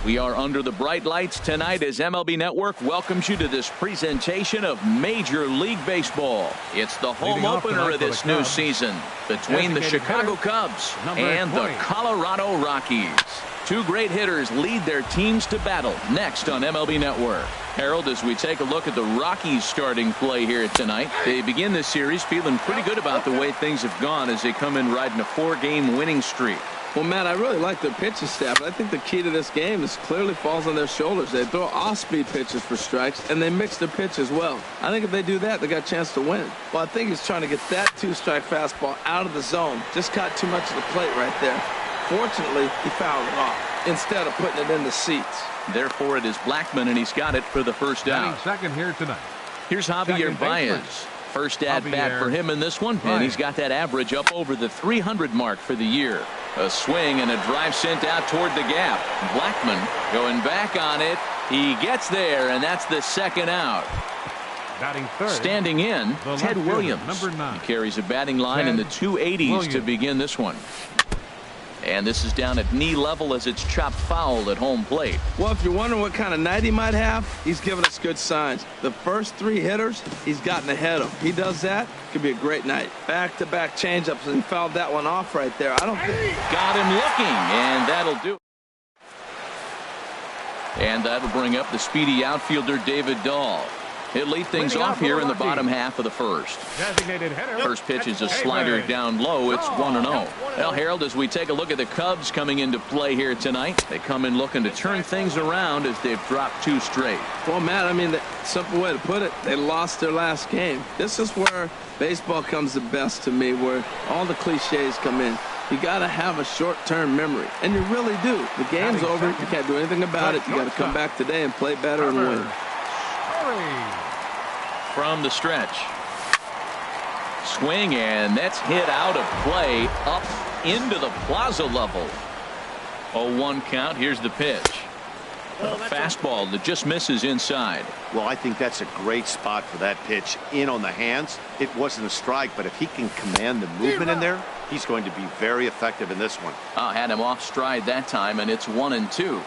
We are under the bright lights tonight as MLB Network welcomes you to this presentation of Major League Baseball. It's the home opener of this new season between the Chicago Cubs and the Colorado Rockies. Two great hitters lead their teams to battle next on MLB Network. Harold, as we take a look at the Rockies starting play here tonight, they begin this series feeling pretty good about the way things have gone as they come in riding a 4-game winning streak. Well, Matt, I really like their pitching staff. I think the key to this game is clearly falls on their shoulders. They throw off-speed pitches for strikes, and they mix their pitch as well. I think if they do that, they got a chance to win. Well, I think he's trying to get that 2-strike fastball out of the zone. Just caught too much of the plate right there. Fortunately, he fouled it off instead of putting it in the seats. Therefore, it is Blackmon, and he's got it for the first out. Second here tonight. Here's Javier Baez. First at bat for him in this one, and he's got that average up over the 300 mark for the year. A swing and a drive sent out toward the gap. Blackmon going back on it. He gets there, and that's the second out. Batting third, standing in, Ted Williams. Number 9. He carries a batting line in the 280s to begin this one. And this is down at knee level as it's chopped foul at home plate. Well, if you're wondering what kind of night he might have, he's giving us good signs. The first 3 hitters, he's gotten ahead of. He does that, could be a great night. Back-to-back changeups, and he fouled that one off right there. I don't think. Got him looking, and that'll do. And that'll bring up the speedy outfielder David Dahl. He'll lead things off here in the bottom half of the first. First pitch is a slider down low. It's 1-0. Well, Harold, as we take a look at the Cubs coming into play here tonight, they come in looking to turn things around as they've dropped 2 straight. Well, Matt, I mean, the simple way to put it, they lost their last game. This is where baseball comes the best to me, where all the cliches come in. You got to have a short-term memory, and you really do. The game's over. You can't do anything about it. You got to come back today and play better and win. From the stretch. Swing, and that's hit out of play up into the plaza level. 0-1 count. Here's the pitch. A fastball that just misses inside. Well, I think that's a great spot for that pitch. In on the hands. It wasn't a strike, but if he can command the movement in there, he's going to be very effective in this one. Had him off stride that time, and it's 1-2.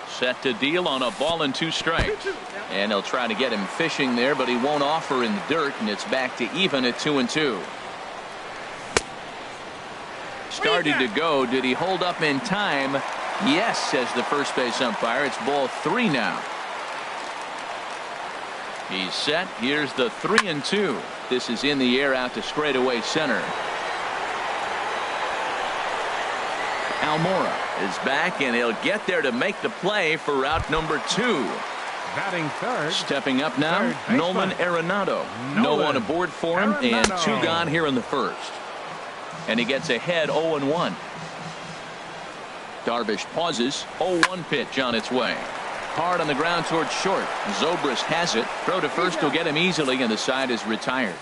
Set to deal on a ball and 2 strikes. And he'll try to get him fishing there, but he won't offer in the dirt, and it's back to even at 2-2. Started to go. Did he hold up in time? Yes, says the first base umpire. It's ball 3 now. He's set. Here's the 3-2. This is in the air out to straightaway center. Almora is back, and he'll get there to make the play for route number 2. Batting third. Stepping up now, Nolan Arenado. No one aboard for him, and 2 gone here in the first. And he gets ahead 0-1. Darvish pauses. 0-1 pitch on its way. Hard on the ground towards short. Zobrist has it. Throw to first will get him easily, and the side is retired.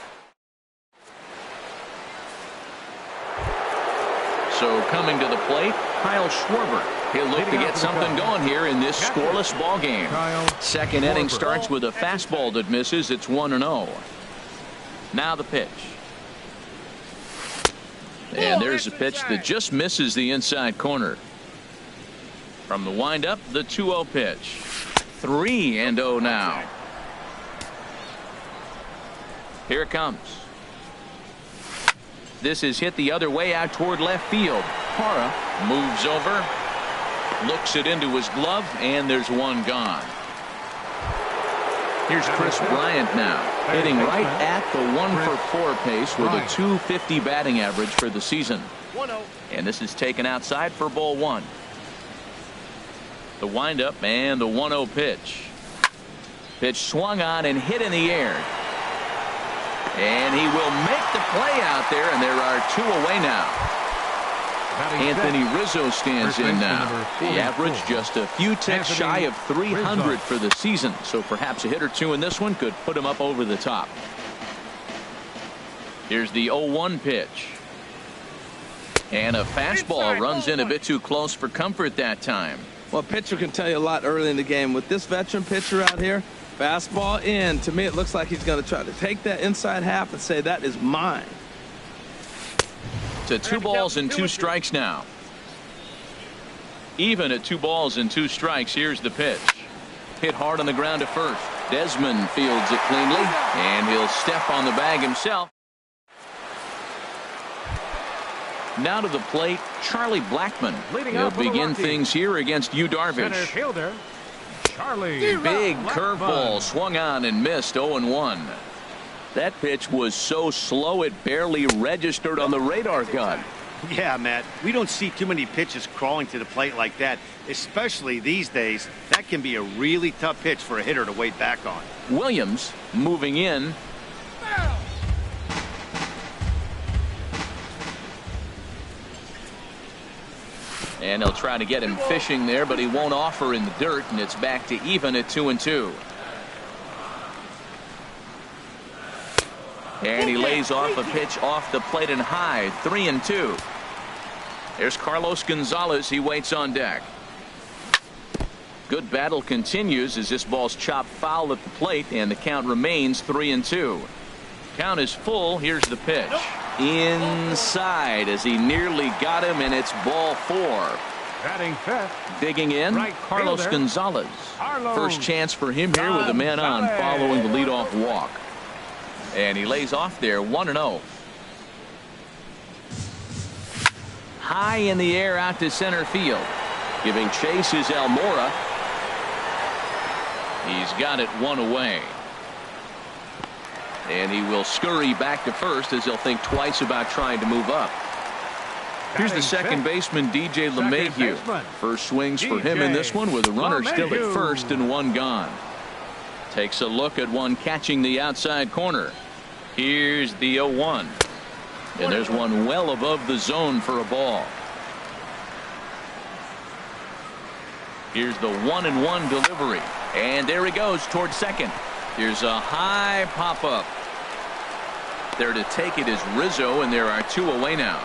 So coming to the plate, Kyle Schwarber. He'll look to get something going here in this scoreless ball game. Second inning starts with a fastball that misses. It's 1-0. Now the pitch. And there's a pitch that just misses the inside corner. From the windup, the 2-0 pitch. 3-0 now. Here it comes. This is hit the other way out toward left field. Hara moves over, looks it into his glove, and there's 1 gone. Here's Chris Bryant now, hitting right at the 1-for-4 pace with a .250 batting average for the season. And this is taken outside for ball 1. The windup and the 1-0 pitch. Pitch swung on and hit in the air. And he will make the play out there, and there are 2 away now. Anthony Rizzo stands in now. The average just a few ticks shy of 300 for the season, so perhaps a hit or 2 in this one could put him up over the top. Here's the 0-1 pitch. And a fastball runs in a bit too close for comfort that time. Well, a pitcher can tell you a lot early in the game. With this veteran pitcher out here, fastball in. To me, it looks like he's going to try to take that inside half and say, that is mine. To 2 balls and 2 strikes now. Even at 2 balls and 2 strikes. Here's the pitch. Hit hard on the ground to first. Desmond fields it cleanly, and he'll step on the bag himself. Now to the plate, Charlie Blackmon. He'll begin things here against Yu Darvish. Center fielder, Charlie. Big curveball swung on and missed. 0-1. That pitch was so slow it barely registered on the radar gun. Yeah, Matt, we don't see too many pitches crawling to the plate like that, especially these days. That can be a really tough pitch for a hitter to wait back on. Williams moving in. And they'll try to get him fishing there, but he won't offer in the dirt, and it's back to even at 2-2. And he lays off a pitch off the plate and high. 3-2. There's Carlos Gonzalez. He waits on deck. Good battle continues as this ball's chopped foul at the plate, and the count remains 3-2. Count is full. Here's the pitch. Inside as he nearly got him, and it's ball 4. Batting fifth. Digging in, Right Carlos fielder, Gonzalez. Carlos First chance for him here with a man on following the leadoff walk. And he lays off there. 1-0. High in the air out to center field. Giving chase is Almora. He's got it 1 away. And he will scurry back to first as he'll think twice about trying to move up. Here's the second baseman, DJ LeMahieu. First swings for him in this one with a runner still at first and 1 gone. Takes a look at one catching the outside corner. Here's the 0-1. And there's one well above the zone for a ball. Here's the 1-1 delivery. And there he goes towards second. Here's a high pop-up. There to take it is Rizzo, and there are 2 away now.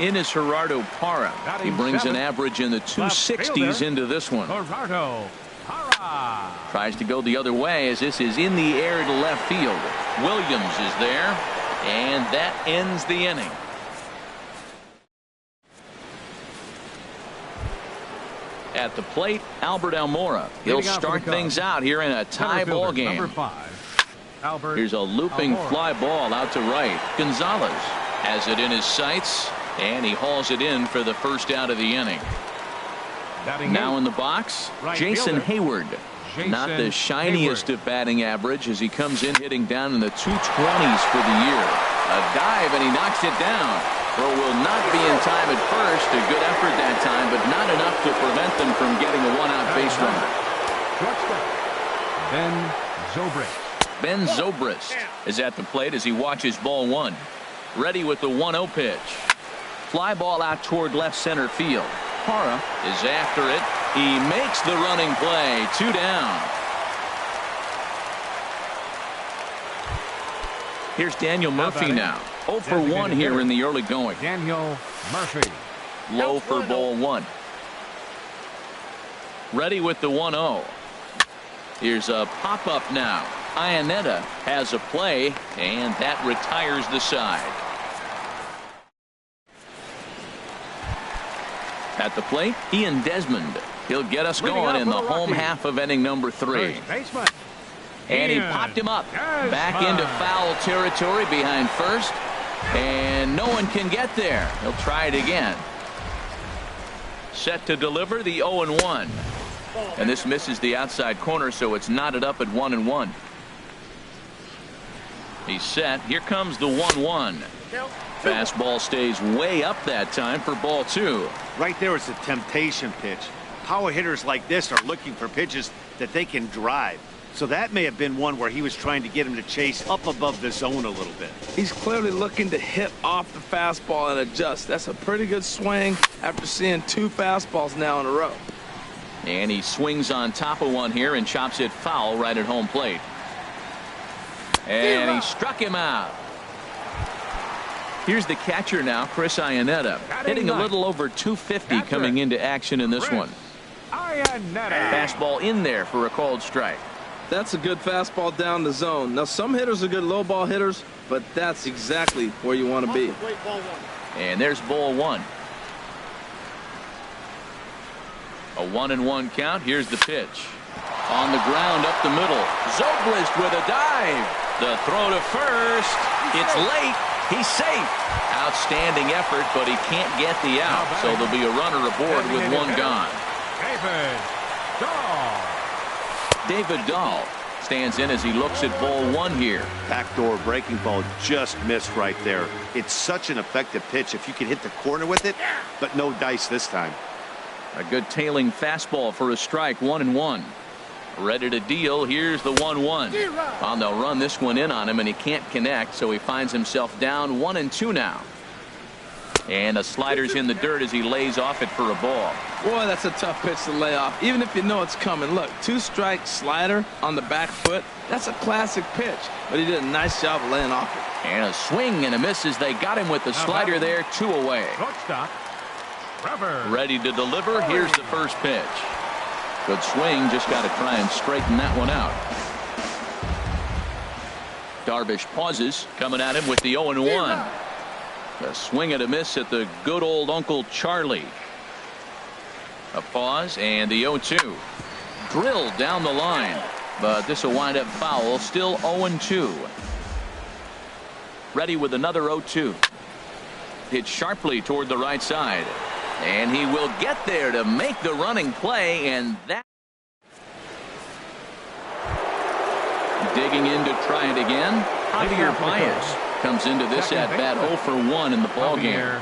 In is Gerardo Parra. He brings an average in the 260s into this one. Gerardo Parra. Tries to go the other way as this is in the air to left field. Williams is there, and that ends the inning. At the plate, Albert Almora. He'll start things out here in a tie ball game. Number 5, Albert Here's a looping Almora. fly ball out to right. Gonzalez has it in his sights, and he hauls it in for the first out of the inning. Batting Now eighth, in the box, right Jason fielder. Hayward. Not the shiniest of batting average as he comes in hitting down in the 220s for the year. A dive, and he knocks it down. Throw will not be in time at first. A good effort that time, but not enough to prevent them from getting a 1-out base runner. Shortstop, Ben Zobrist. Ben Zobrist is at the plate as he watches ball 1. Ready with the 1-0 pitch. Fly ball out toward left center field. Parra is after it. He makes the running play. 2 down. Here's Daniel Murphy now. 0 for 1 here in the early going. Daniel Murphy. Low for ball 1. Ready with the 1-0. Here's a pop-up now. Iannetta has a play, and that retires the side. At the plate, Ian Desmond. He'll get us going in the home half of inning number 3. First baseman. And he Ian popped him up. Desmond. Back into foul territory behind first. And no one can get there. He'll try it again. Set to deliver the 0-1. And this misses the outside corner, so it's knotted up at 1-1. He's set. Here comes the 1-1. Fastball stays way up that time for ball 2. Right there is a temptation pitch. Power hitters like this are looking for pitches that they can drive. So that may have been one where he was trying to get him to chase up above the zone a little bit. He's clearly looking to hit off the fastball and adjust. That's a pretty good swing after seeing 2 fastballs now in a row. And he swings on top of one here and chops it foul right at home plate. And he struck him out. Here's the catcher now, Chris Iannetta, hitting a little over 250 coming into action in this one. Iannetta. Fastball in there for a called strike. That's a good fastball down the zone. Now, some hitters are good low ball hitters, but that's exactly where you want to be. And there's ball 1. A 1-1 count. Here's the pitch. On the ground up the middle. Zobrist with a dive. The throw to first. It's late. He's safe. Outstanding effort, but he can't get the out. So there'll be a runner aboard with one gone. David Dahl stands in as he looks at ball one here. Backdoor breaking ball just missed right there. It's such an effective pitch if you can hit the corner with it, but no dice this time. A good tailing fastball for a strike. 1-1. Ready to deal. Here's the 1-1. And they'll run this one in on him, and he can't connect, so he finds himself down 1-2 now. And the slider's in the dirt as he lays off it for a ball. Boy, that's a tough pitch to lay off, even if you know it's coming. Look, 2-strike slider on the back foot. That's a classic pitch, but he did a nice job of laying off it. And a swing and a miss as they got him with the slider there. 2 away. Ready to deliver. Here's the first pitch. Good swing. Just got to try and straighten that one out. Darvish pauses, coming at him with the 0-1. A swing and a miss at the good old Uncle Charlie. A pause and the 0-2. Drilled down the line, but this will wind up foul. Still 0-2. Ready with another 0-2. Hit sharply toward the right side. And he will get there to make the running play, and that. Digging in to try it again. Javier Baez comes into this at bat 0 for 1 in the ball game.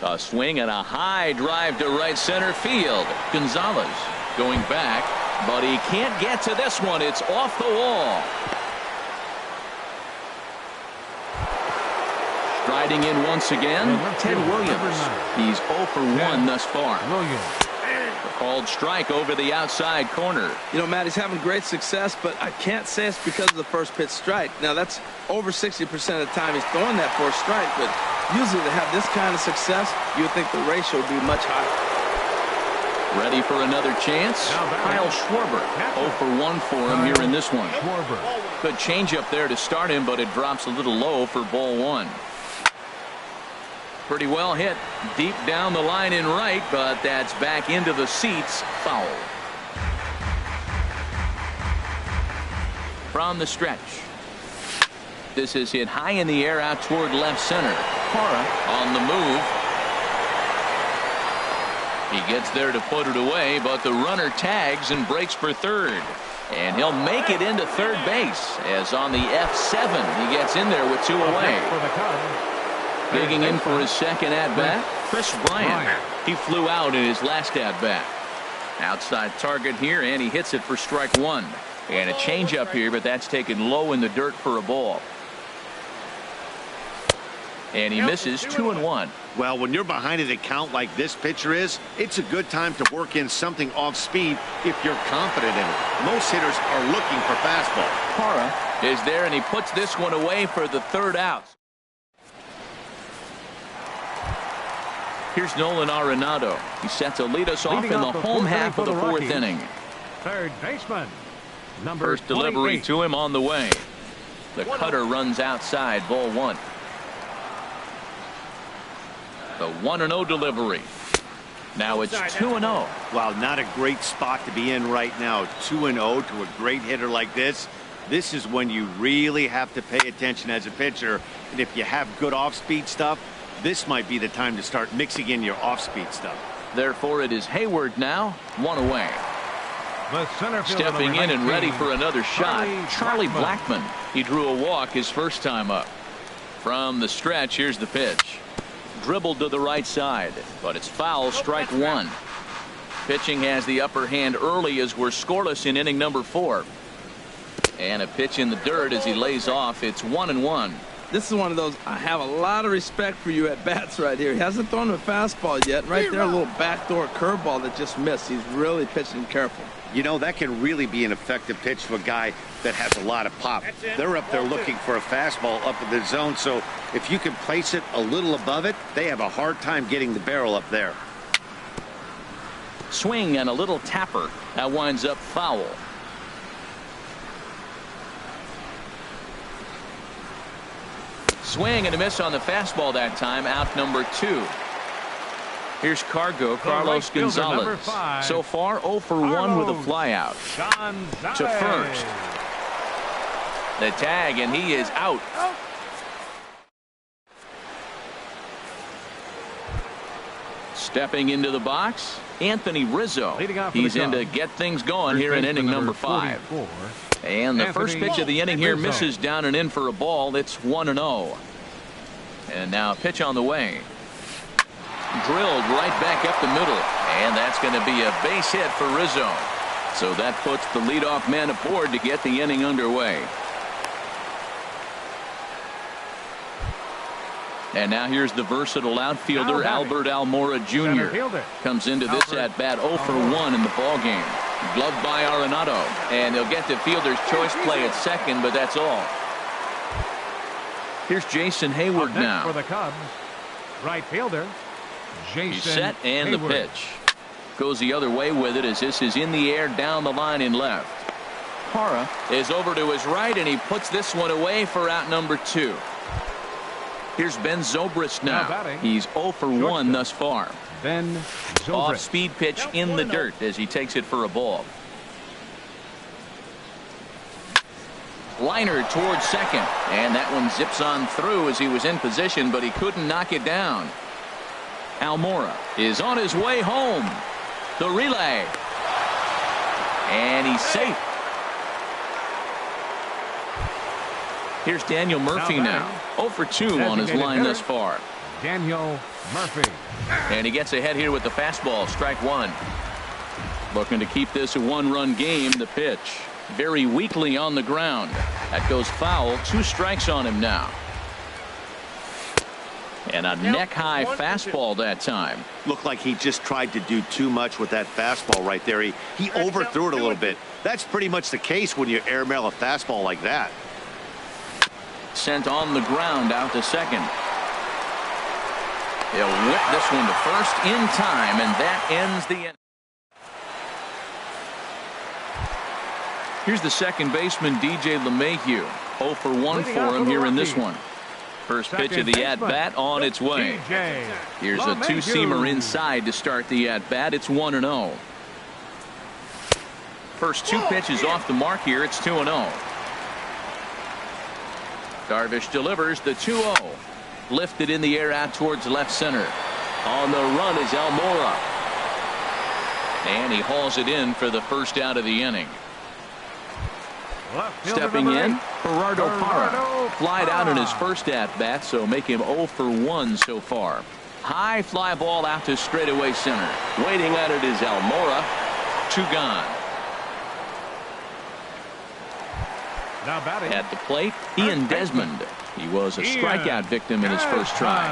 A swing and a high drive to right center field. Gonzalez going back, but he can't get to this one. It's off the wall. Striding in once again, Ted Williams. He's 0 for 1 thus far. A called strike over the outside corner. You know, Matt, he's having great success, but I can't say it's because of the first pitch strike. Now, that's over 60% of the time he's throwing that for a strike, but usually to have this kind of success, you would think the ratio would be much higher. Ready for another chance? Kyle Schwarber. 0 for 1 for him here in this one. Good changeup there to start him, but it drops a little low for ball 1. Pretty well hit deep down the line in right, but that's back into the seats. Foul. From the stretch. This is hit high in the air out toward left center. Parra on the move. He gets there to put it away, but the runner tags and breaks for third. And he'll make it into third base as on the F7 he gets in there with 2 away. Digging in for his second at-bat, Chris Bryant. He flew out in his last at-bat. Outside target here, and he hits it for strike 1. And a changeup here, but that's taken low in the dirt for a ball. And he misses 2-1. Well, when you're behind an account like this pitcher is, it's a good time to work in something off speed if you're confident in it. Most hitters are looking for fastball. Parra is there, and he puts this one away for the third out. Here's Nolan Arenado. He set to lead us off in the home half of the 4th inning. Third baseman, number First delivery to him on the way. The cutter runs outside, ball 1. The 1-0 delivery. Now it's 2-0. Wow, not a great spot to be in right now. 2-0 to a great hitter like this. This is when you really have to pay attention as a pitcher. And if you have good off-speed stuff, this might be the time to start mixing in your off-speed stuff. Therefore, it is Hayward now, 1 away. Stepping in and ready for another shot, Charlie Blackmon. He drew a walk his first time up. From the stretch, here's the pitch. Dribbled to the right side, but it's foul, strike 1. Pitching has the upper hand early as we're scoreless in inning number 4. And a pitch in the dirt as he lays off. It's 1-1. This is one of those, I have a lot of respect for you at bats right here. He hasn't thrown a fastball yet. Right there, a little backdoor curveball that just missed. He's really pitching careful. You know, that can really be an effective pitch to a guy that has a lot of pop. They're up there looking for a fastball up in the zone, so if you can place it a little above it, they have a hard time getting the barrel up there. Swing and a little tapper. That winds up foul. Swing and a miss on the fastball that time. Out number 2. Here's Carlos Gonzalez. So far, 0 for 1 with a flyout. To first. The tag, and he is out. Stepping into the box, Anthony Rizzo. He's in to get things going here in inning number 5. And the first pitch of the inning here misses down and in for a ball. It's 1-0. And now a pitch on the way. Drilled right back up the middle. And that's going to be a base hit for Rizzo. So that puts the leadoff man aboard to get the inning underway. And now here's the versatile outfielder Albert Almora Jr. Comes into this at bat 0 for 1 in the ball game. Gloved by Arenado, and he'll get the fielder's choice play at second, but that's all. Here's Jason Hayward now. For the Cubs, right fielder Jason He's set, and Hayward. the pitch goes the other way with it as this is in the air down the line in left. Parra is over to his right, and he puts this one away for out number 2. Here's Ben Zobrist now. He's 0 for 1 thus far. Ben Zobrist. Off-speed pitch in the dirt as he takes it for a ball. Liner towards second, and that one zips on through as he was in position, but he couldn't knock it down. Almora is on his way home. The relay, and he's safe. Here's Daniel Murphy now. 0 for 2 on his line thus far. Daniel Murphy. And he gets ahead here with the fastball. Strike 1. Looking to keep this a 1-run game. The pitch very weakly on the ground. That goes foul. 2 strikes on him now. And a neck-high fastball that time. Looked like he just tried to do too much with that fastball right there. He overthrew it a little bit. That's pretty much the case when you airmail a fastball like that. Sent on the ground out to second. He'll whip this one to first in time, and that ends the inning. Here's the second baseman, DJ LeMahieu. 0 for 1 for him here in this one. First pitch of the at-bat on its way. Here's a two-seamer inside to start the at-bat. It's 1-0. First 2 pitches off the mark here. It's 2-0. Darvish delivers the 2-0. Lifted in the air out towards left center. On the run is Almora. And he hauls it in for the first out of the inning. Stepping in, Gerardo Parra. Flied out in his first at-bat, so make him 0 for 1 so far. High fly ball out to straightaway center. Waiting at it is Almora. 2 gone. At the plate, Ian Desmond. He was a strikeout victim in his first try.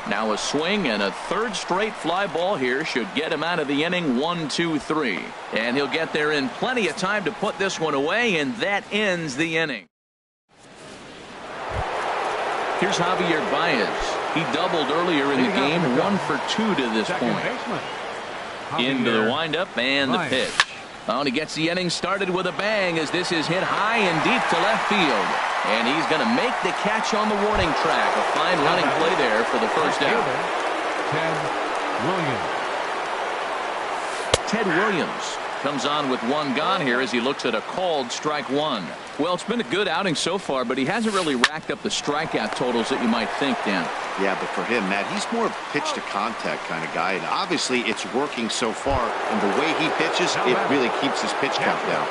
Now a swing and a 3rd straight fly ball here should get him out of the inning. 1-2-3. And he'll get there in plenty of time to put this one away, and that ends the inning. Here's Javier Baez. He doubled earlier in the game. 1 for 2 to this point. Into the windup and the pitch. Oh, and he gets the inning started with a bang as this is hit high and deep to left field. And he's going to make the catch on the warning track. A fine running play there for the first out. Ted Williams comes on with 1 gone here as he looks at a called strike 1. Well, it's been a good outing so far, but he hasn't really racked up the strikeout totals that you might think, Dan. Yeah, but for him, Matt, he's more of a pitch to contact kind of guy, and obviously it's working so far, and the way he pitches, it really keeps his pitch count down.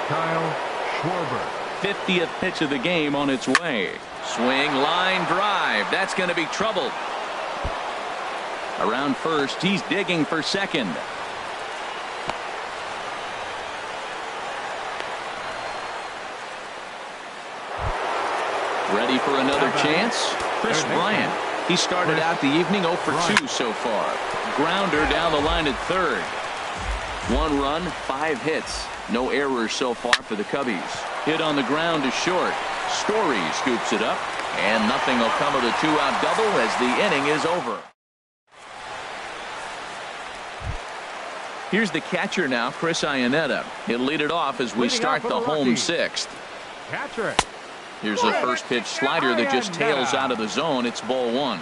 Kyle Schwarber. 50th pitch of the game on its way. Swing, line drive. That's going to be trouble. Around first, he's digging for second. Ready for another chance? Chris Bryant. He started out the evening 0 for 2 so far. Grounder down the line at 3rd. 1 run, 5 hits. No errors so far for the Cubbies. Hit on the ground to short. Story scoops it up, and nothing will come of the 2-out double as the inning is over. Here's the catcher now, Chris Iannetta. He'll lead it off as we start the home 6th. Catcher. Here's a first pitch slider that just tails out of the zone. It's ball 1.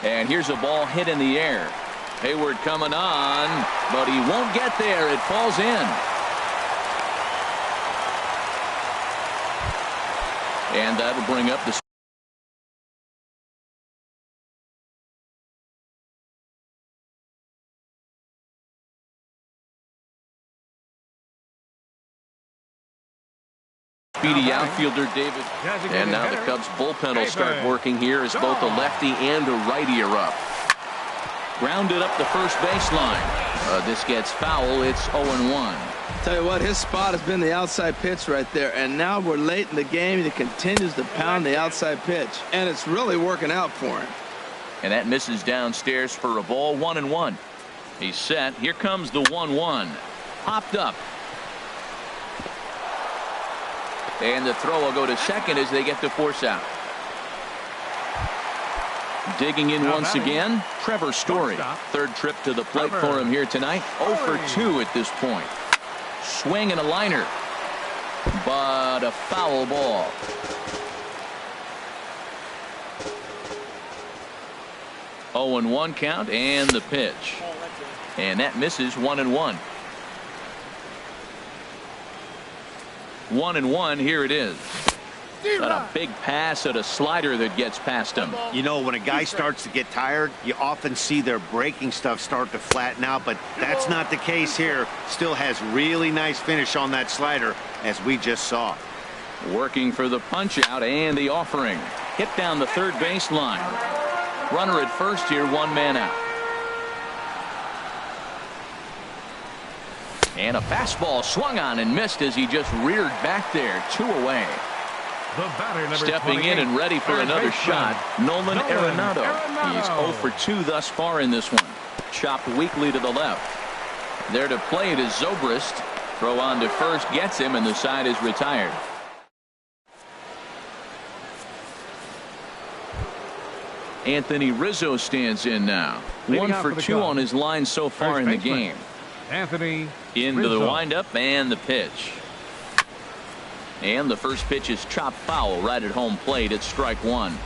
And here's a ball hit in the air. Hayward coming on, but he won't get there. It falls in. And that'll bring up the speedy outfielder David. And now the Cubs bullpen will start working here as both a lefty and a righty are up. Grounded up the first baseline. This gets foul. It's 0-1. Tell you what, his spot has been the outside pitch right there, and now we're late in the game and he continues to pound the outside pitch, and it's really working out for him. And that misses downstairs for a ball. 1-1. He's set. Here comes the 1-1. Popped up. And the throw will go to second as they get the force out. Digging in once again, Trevor Story. Third trip to the plate for him here tonight. 0 for 2 at this point. Swing and a liner, but a foul ball. Oh, and 1 count, and the pitch. And that misses. 1-1. 1-1. Here it is. Got a big pass at a slider that gets past him. You know, when a guy starts to get tired, you often see their breaking stuff start to flatten out, but that's not the case here. Still has really nice finish on that slider, as we just saw. Working for the punch out and the offering. Hit down the third baseline. Runner at first here, 1 man out. And a fastball swung on and missed as he just reared back there. 2 away. Stepping in and ready for another shot, Nolan Arenado. He's 0 for 2 thus far in this one. Chopped weakly to the left. There to play it is Zobrist. Throw on to first gets him, and the side is retired. Anthony Rizzo stands in now. 1 for 2 on his line so far in the game. Anthony into the windup and the pitch. And the first pitch is chopped foul right at home plate. It's strike 1.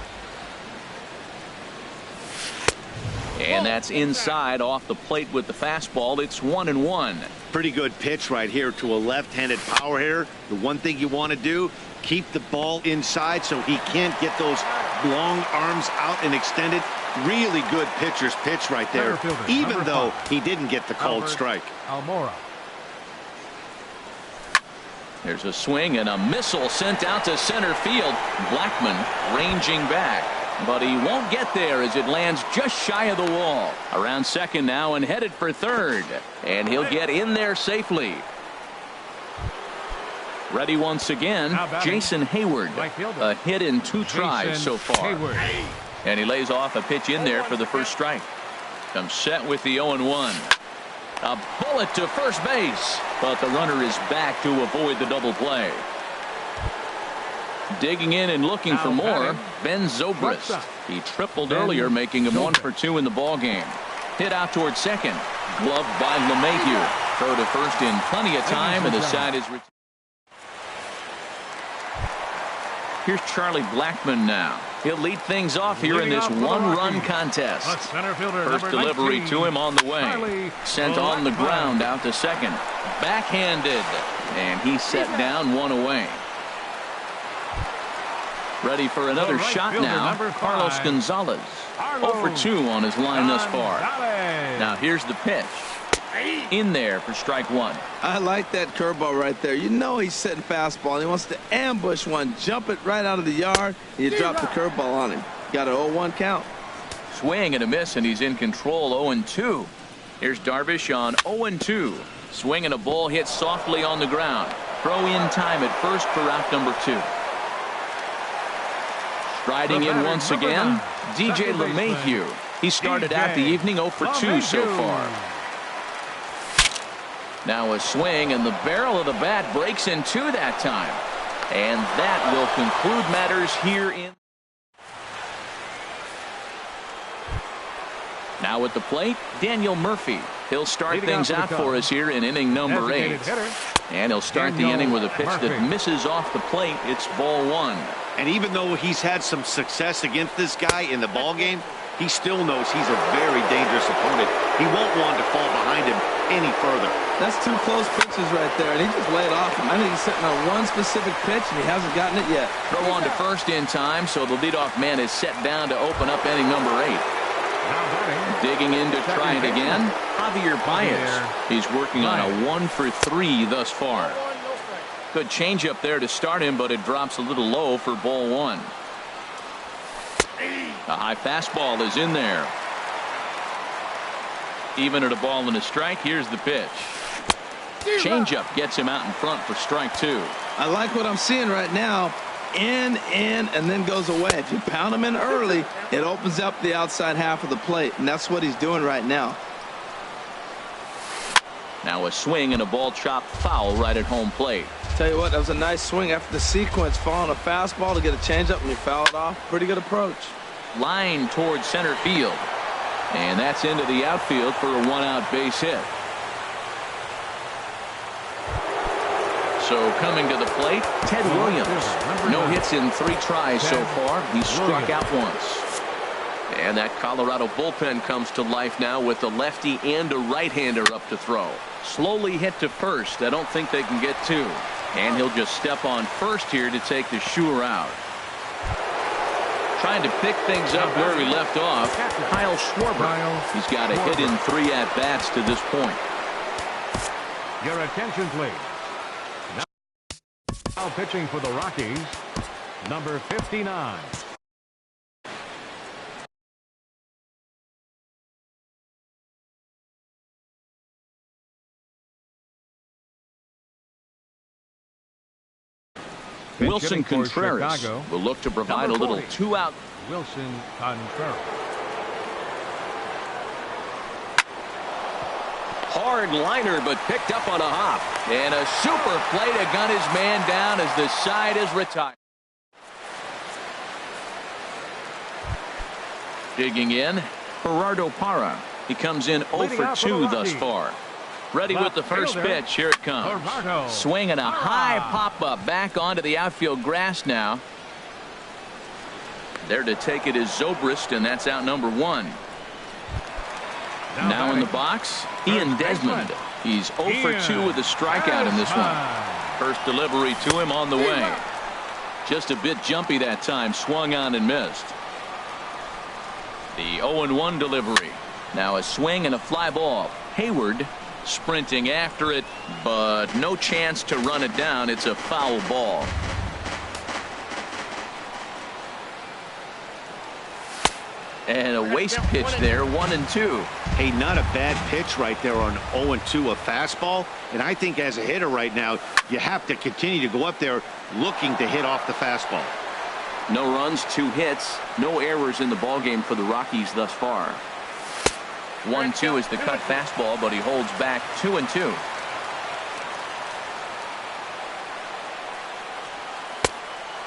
And that's inside off the plate with the fastball. It's 1-1. Pretty good pitch right here to a left-handed power hitter. The one thing you want to do, keep the ball inside so he can't get those long arms out and extended. Really good pitcher's pitch right there, even though he didn't get the called strike. Almora. There's a swing and a missile sent out to center field. Blackman ranging back, but he won't get there as it lands just shy of the wall. Around second now and headed for third, and he'll get in there safely. Ready once again, Jason Hayward. A hit in 2 tries so far. And he lays off a pitch in there for the first strike. Comes set with the 0-1. A bullet to first base, but the runner is back to avoid the double play. Digging in and looking for more, Ben Zobrist. He tripled earlier, making him 1 for 2 in the ball game. Hit out towards second, gloved by LeMahieu. Throw to first in plenty of time, and the side is retired. Here's Charlie Blackman now. He'll lead things off here in this 1-run contest. First delivery to him on the way. Sent on the ground out to second. Backhanded. And he's set down 1 away. Ready for another shot now. Carlos Gonzalez. 0 for 2 on his line thus far. Now here's the pitch. In there for strike 1. I like that curveball right there. You know he's setting fastball, and he wants to ambush one, jump it right out of the yard, and you drop the curveball on him. Got an 0-1 count. Swing and a miss, and he's in control. 0-2. Here's Darvish on 0-2. Swing and a ball hit softly on the ground. Throw in time at first for out number 2. Striding in once again, DJ LeMahieu. He started out the evening 0 for 2 so far. Now a swing, and the barrel of the bat breaks in 2 that time. And that will conclude matters here in. Now at the plate, Daniel Murphy. He'll start things out for us here in inning number 8. And he'll start the inning with a pitch that misses off the plate. It's ball 1. And even though he's had some success against this guy in the ball game, he still knows he's a very dangerous opponent. He won't want to fall behind him any further. That's two close pitches right there, and he just laid off him. I think he's sitting on one specific pitch, and he hasn't gotten it yet. Throw on to first in time, so the leadoff man is set down to open up inning number 8. Digging in to try it again, Javier Baez. He's working on a 1 for 3 thus far. Good changeup there to start him, but it drops a little low for ball 1. A high fastball is in there. Even at a ball and a strike, here's the pitch. Changeup gets him out in front for strike 2. I like what I'm seeing right now. In, and then goes away. If you pound him in early, it opens up the outside half of the plate, and that's what he's doing right now. Now a swing and a ball chopped foul right at home plate. Tell you what, that was a nice swing after the sequence, following a fastball to get a changeup, and you foul it off. Pretty good approach. Line towards center field, and that's into the outfield for a 1-out base hit. So coming to the plate, Ted Williams. No hits in 3 tries so far. He's struck out once. And that Colorado bullpen comes to life now with a lefty and a right-hander up to throw. Slowly hit to first. I don't think they can get 2. And he'll just step on first here to take the Shure out. Trying to pick things up where he left off, Kyle Schwarber. He's got a hit in 3 at-bats to this point. Your attention, please. Now pitching for the Rockies, number 59. Wilson Contreras will look to provide a little 2-out. Wilson Contreras. Hard liner, but picked up on a hop. And a super play to gun his man down as the side is retired. Digging in, Gerardo Parra. He comes in 0 for 2 thus far. Ready with the first pitch. Here it comes. Swinging a high pop-up back onto the outfield grass now. There to take it is Zobrist, and that's out number 1. Now in the box, Ian Desmond. He's 0 for 2 with a strikeout in this one. First delivery to him on the way. Just a bit jumpy that time. Swung on and missed. The 0-1 delivery. Now a swing and a fly ball. Hayward sprinting after it, but no chance to run it down. It's a foul ball. And a waste pitch there, 1-2. Hey, not a bad pitch right there on 0-2, a fastball. And I think as a hitter right now, you have to continue to go up there looking to hit off the fastball. No runs, 2 hits, no errors in the ballgame for the Rockies thus far. 1-2 is the cut fastball, but he holds back 2-2.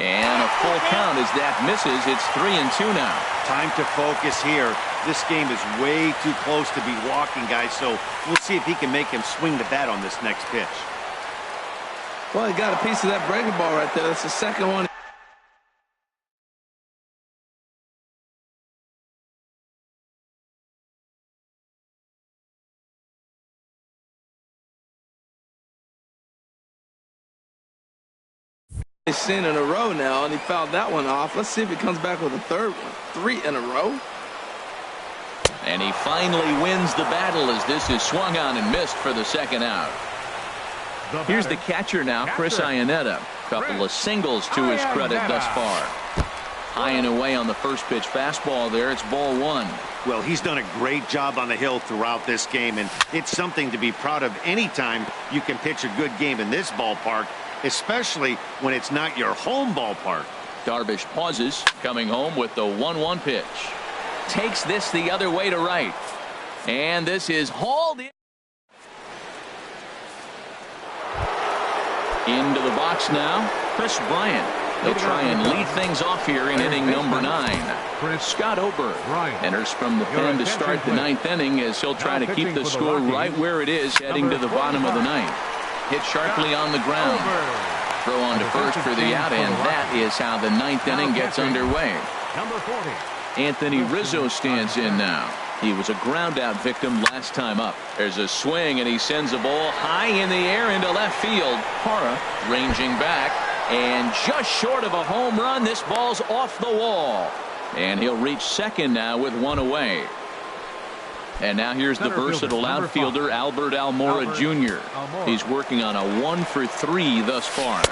And a full count as that misses. It's 3-2 now. Time to focus here. This game is way too close to be walking, guys, so we'll see if he can make him swing the bat on this next pitch. Well, he got a piece of that breaking ball right there. That's the second one. He's seen in a row now, and he fouled that one off. Let's see if he comes back with a third one. 3 in a row. And he finally wins the battle as this is swung on and missed for the second out. Here's the catcher now, Chris Iannetta. Couple of singles to his credit thus far. High and away on the first pitch fastball there. It's ball 1. Well, he's done a great job on the hill throughout this game, and it's something to be proud of anytime you can pitch a good game in this ballpark, especially when it's not your home ballpark. Darvish pauses, coming home with the 1-1 pitch. Takes this the other way to right. And this is hauled in. Into the box now, Chris Bryant. He'll try and lead things off here in inning number 9. Scott Ober enters from the pen to start the 9th inning as he'll try to keep the score right where it is heading to the bottom of the 9th. Hit sharply on the ground. Throw on to first for the out, and that is how the 9th inning gets underway. Number 40. Anthony Rizzo stands in now. He was a ground out victim last time up. There's a swing and he sends a ball high in the air into left field. Hara ranging back and just short of a home run. This ball's off the wall and he'll reach second now with one away. And now here's the versatile outfielder Albert Almora Jr. He's working on a 1-for-3 thus far.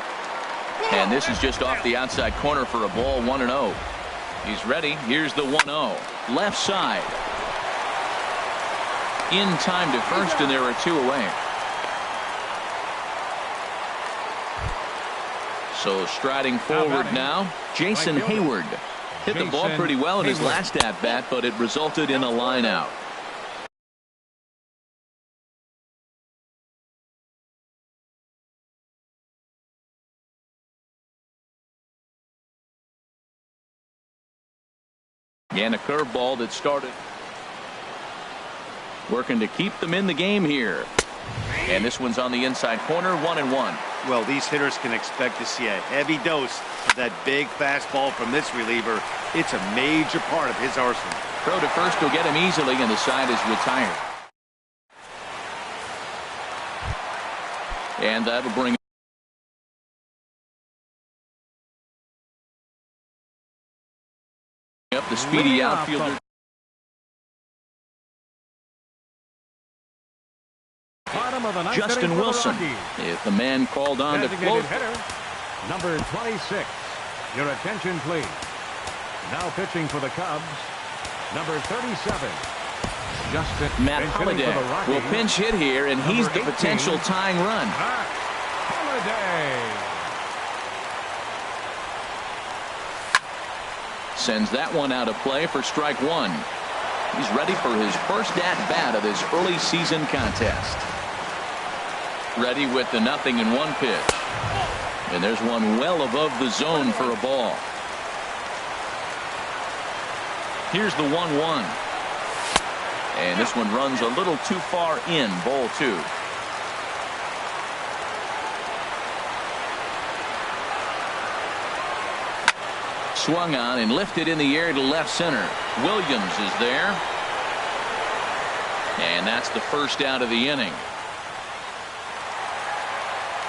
And this is just off the outside corner for a ball, 1-0. He's ready. Here's the 1-0 left side. In time to first, and there are two away. So striding forward now, Jason Hayward. Hit the ball pretty well in his last at bat, but it resulted in a line out. And a curveball that started. Working to keep them in the game here. And this one's on the inside corner, 1-1. Well, these hitters can expect to see a heavy dose of that big fastball from this reliever. It's a major part of his arsenal. Throw to first will get him easily, and the side is retired. And that'll bring up the speedy outfielder. Justin Wilson is the man called on to float. Number 26. Your attention, please. Now pitching for the Cubs, number 37. Justin Matt Holliday will pinch hit here, and he's the potential tying run. Holliday sends that one out of play for strike one. He's ready for his first at bat of this early season contest. Ready with the 0-1 pitch. And there's one well above the zone for a ball. Here's the 1-1. And this one runs a little too far in, ball two. Swung on and lifted in the air to left center. Williams is there. And that's the first out of the inning.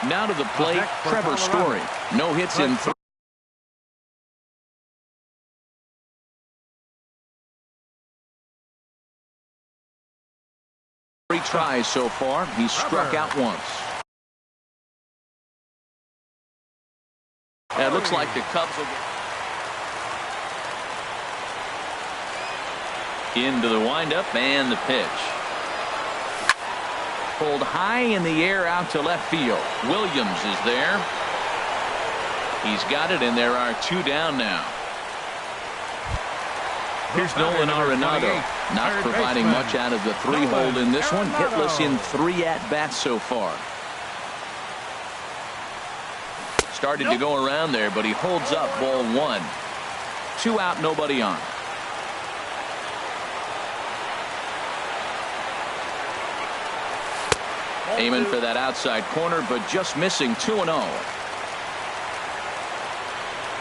Now to the plate, Trevor Story. No hits in three tries so far. He's struck out once. And it looks like the Cubs will into the windup and the pitch. Pulled high in the air out to left field. Williams is there. He's got it, and there are two down now. Here's Nolan Arenado, not providing much out of the three-hole in this one. Hitless in 3 at-bats so far. Started to go around there, but he holds up, ball one. 2 out, nobody on. Aiming for that outside corner, but just missing. 2-0.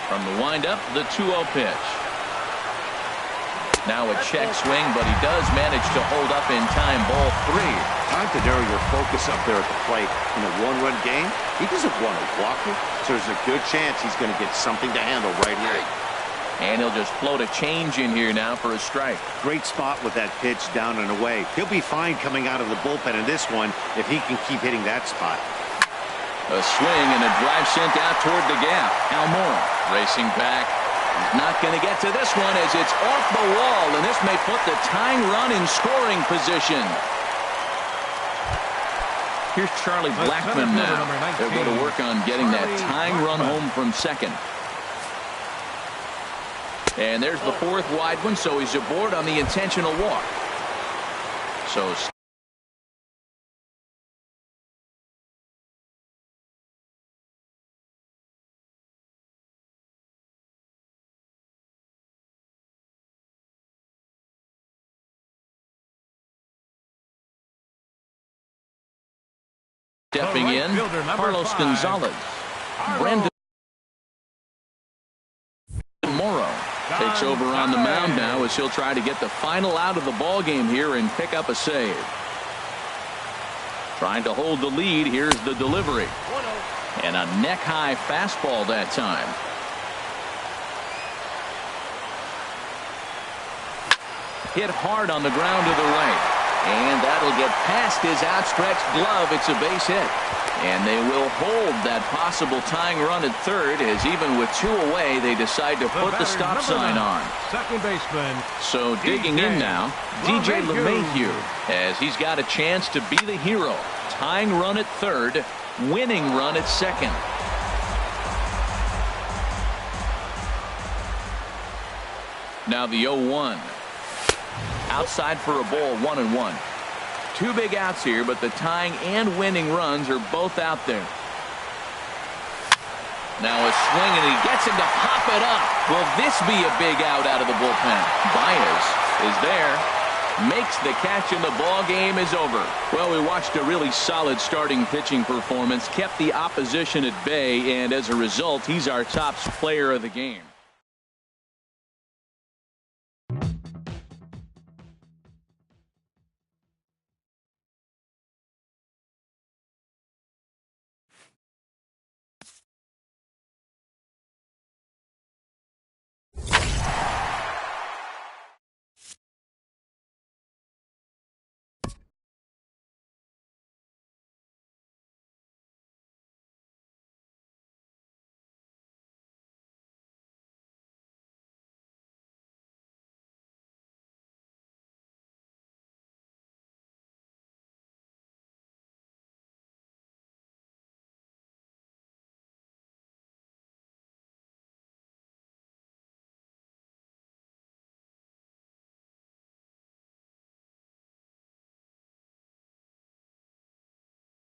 From the windup, the 2-0 pitch. Now a check swing, but he does manage to hold up in time. Ball 3. Time to narrow your focus up there at the plate. In a one-run game, he doesn't want to walk it, so there's a good chance he's going to get something to handle right here. And he'll just float a change in here now for a strike. Great spot with that pitch down and away. He'll be fine coming out of the bullpen in this one if he can keep hitting that spot. A swing and a drive sent out toward the gap. Almora racing back. He's not going to get to this one as it's off the wall, and this may put the tying run in scoring position. Here's Charlie Blackmon now. They'll go to work on getting that tying run home from second. And there's the 4th wide one, so he's aboard on the intentional walk. So stepping in, Carlos Gonzalez. Brandon Morrow takes takes over on the mound now as he'll try to get the final out of the ball game here and pick up a save. Trying to hold the lead. Here's the delivery. And a neck-high fastball that time. Hit hard on the ground to the right. And that'll get past his outstretched glove. It's a base hit. And they will hold that possible tying run at third, as even with 2 away, they decide to put the stop sign on. Second baseman. So digging in now, DJ LeMahieu, as he's got a chance to be the hero. Tying run at third, winning run at second. Now the 0-1. Outside for a ball, 1-1. 2 big outs here, but the tying and winning runs are both out there. Now a swing, and he gets him to pop it up. Will this be a big out of the bullpen? Baez is there. Makes the catch, and the ball game is over. Well, we watched a really solid starting pitching performance, kept the opposition at bay, and as a result, he's our top player of the game.